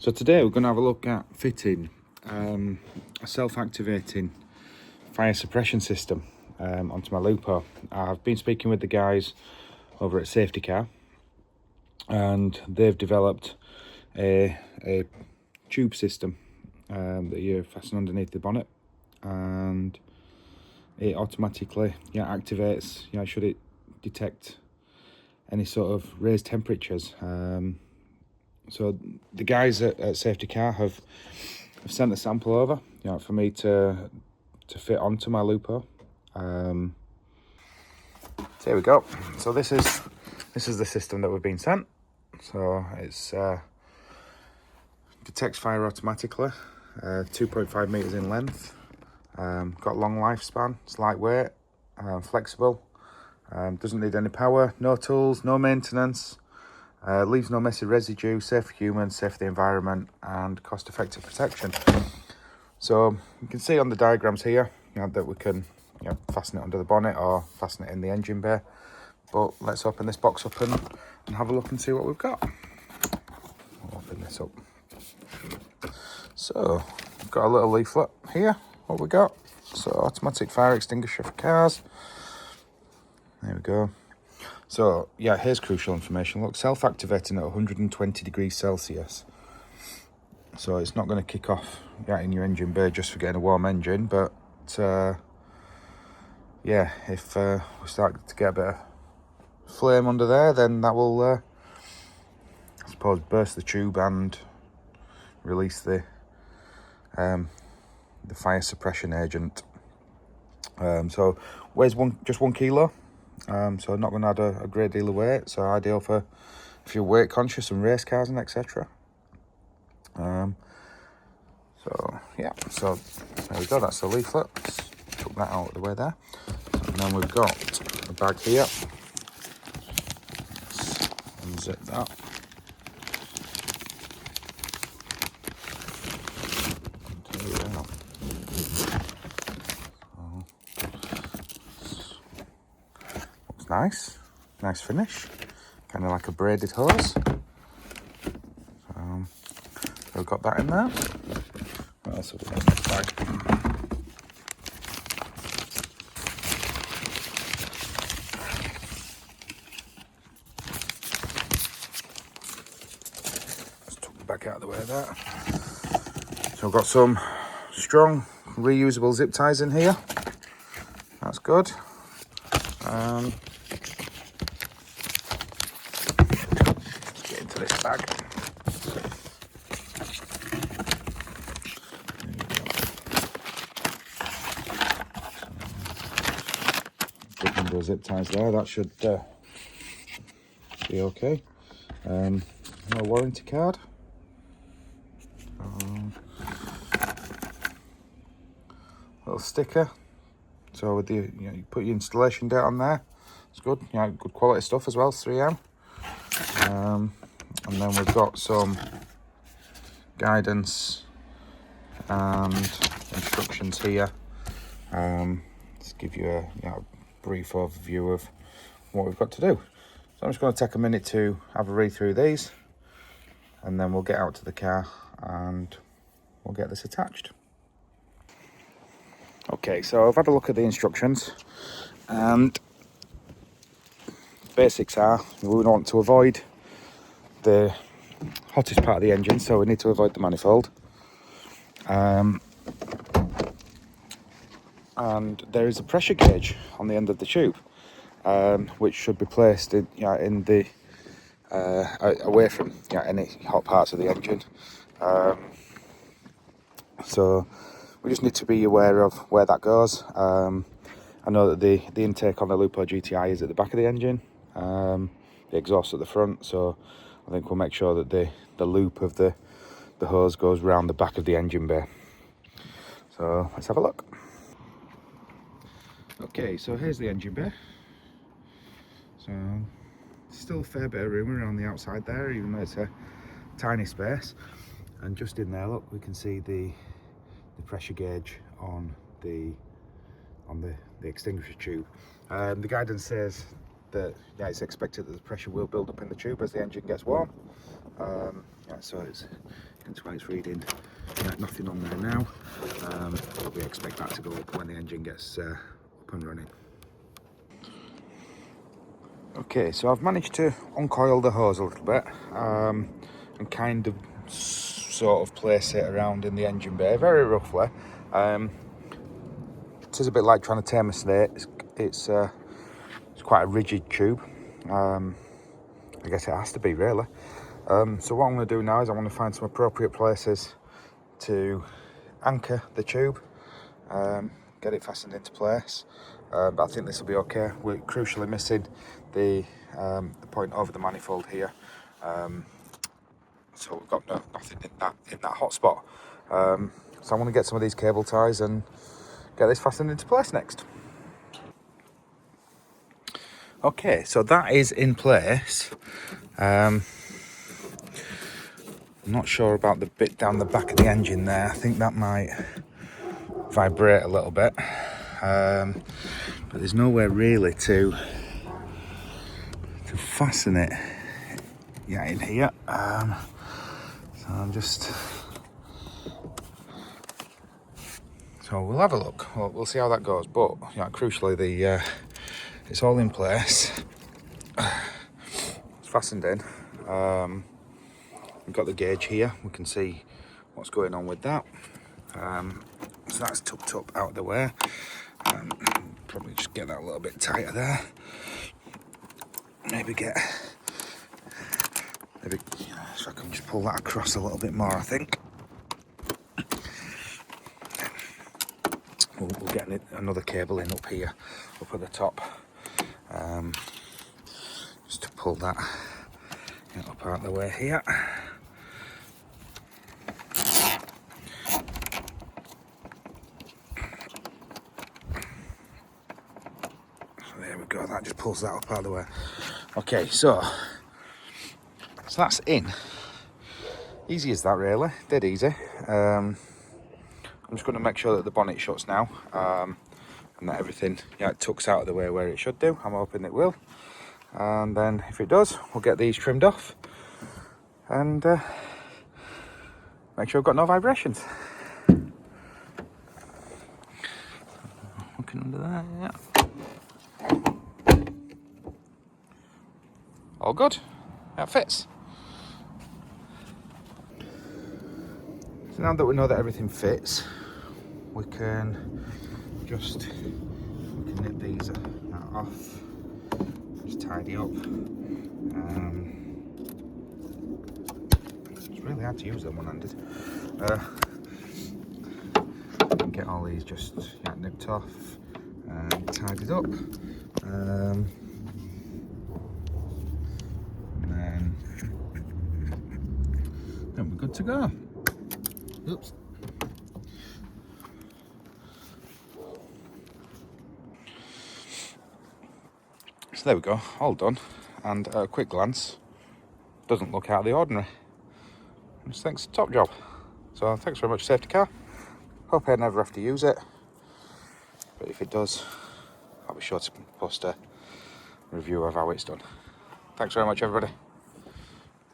So today we're going to have a look at fitting a self-activating fire suppression system onto my Lupo. I've been speaking with the guys over at Safetycar, and they've developed a tube system that you fasten underneath the bonnet, and it automatically activates should it detect any sort of raised temperatures. So the guys at Safetycar have sent a sample over, for me to fit onto my Lupo. So here we go. So this is the system that we've been sent. So it's detects fire automatically, 2.5 meters in length, got long lifespan, it's lightweight, flexible, doesn't need any power, no tools, no maintenance. Leaves no messy residue, safe for humans, safe for the environment, and cost-effective protection. So you can see on the diagrams here that we can fasten it under the bonnet or fasten it in the engine bay. But let's open this box up and have a look and see what we've got. I'll open this up. So we've got a little leaflet here. What we got? So automatic fire extinguisher for cars. There we go. So, here's crucial information. Look, self-activating at 120 degrees Celsius. So it's not going to kick off in your engine bay just for getting a warm engine. But, if we start to get a bit of flame under there, then that will, I suppose, burst the tube and release the fire suppression agent. So weighs just 1 kilo. So not going to add a great deal of weight, so ideal for if you're weight conscious and race cars and etc. So there we go, that's the leaflet. Let's took that out of the way there. And then we've got a bag here. Let's unzip that. And here we are. Looks nice finish, kind of like a braided hose. So we've got that in there. What else have we got in this bag? Let's tuck the bag out of the way there. So we've got some strong reusable zip ties in here. That's good. Let's get into this bag. Good number of zip ties there. That should be okay. No warranty card. Little sticker. So with the you put your installation date on there. It's good. Good quality stuff as well. 3M. And then we've got some guidance and instructions here. Just give you a brief overview of what we've got to do. So I'm just going to take a minute to have a read through these, and then we'll get out to the car and we'll get this attached. Okay, so I've had a look at the instructions, and basics are we want to avoid the hottest part of the engine, so we need to avoid the manifold. And there is a pressure gauge on the end of the tube, which should be placed in the away from any hot parts of the engine. So we just need to be aware of where that goes. I know that the intake on the Lupo GTI is at the back of the engine, the exhaust at the front, so I think we'll make sure that the loop of the hose goes round the back of the engine bay. So let's have a look. Okay, so here's the engine bay. So still a fair bit of room around the outside there, even though it's a tiny space. And just in there, look, we can see the pressure gauge on the extinguisher tube. The guidance says that it's expected that the pressure will build up in the tube as the engine gets warm. So That's why it's reading nothing on there now. But we expect that to go up when the engine gets up and running. Okay, so I've managed to uncoil the hose a little bit and kind of sort of place it around in the engine bay very roughly. It is a bit like trying to tame a snake. It's quite a rigid tube. I guess it has to be, really. So what I'm going to do now is I'm going to find some appropriate places to anchor the tube, get it fastened into place. But I think this will be okay. We're crucially missing the point over the manifold here, so we've got nothing in that hot spot. So I'm going to get some of these cable ties and get this fastened into place next. Okay, so that is in place. I'm not sure about the bit down the back of the engine there. I think that might vibrate a little bit, but there's nowhere really to fasten it in here. So we'll have a look. We'll see how that goes. But crucially, it's all in place. It's fastened in. We've got the gauge here. We can see what's going on with that. So that's tucked up out of the way. Probably just get that a little bit tighter there. Maybe if I can just pull that across a little bit more, I think. We'll get another cable in up here, up at the top, just to pull that up out of the way here. There we go, that just pulls that up out of the way. Okay, so that's in. Easy as that, really, dead easy. I'm just going to make sure that the bonnet shuts now, and that everything tucks out of the way where it should do. I'm hoping it will. And then if it does, we'll get these trimmed off and make sure I've got no vibrations. Looking under there, yeah. All good. That fits. So now that we know that everything fits, we can nip these off, just tidy up. It's really hard to use them one-handed. Get all these just nipped off and tidied up. And then we're good to go. Oops. So there we go, all done. And at a quick glance, doesn't look out of the ordinary. I just think it's a top job. So thanks very much, Safetycar. Hope I never have to use it. But if it does, I'll be sure to post a review of how it's done. Thanks very much, everybody.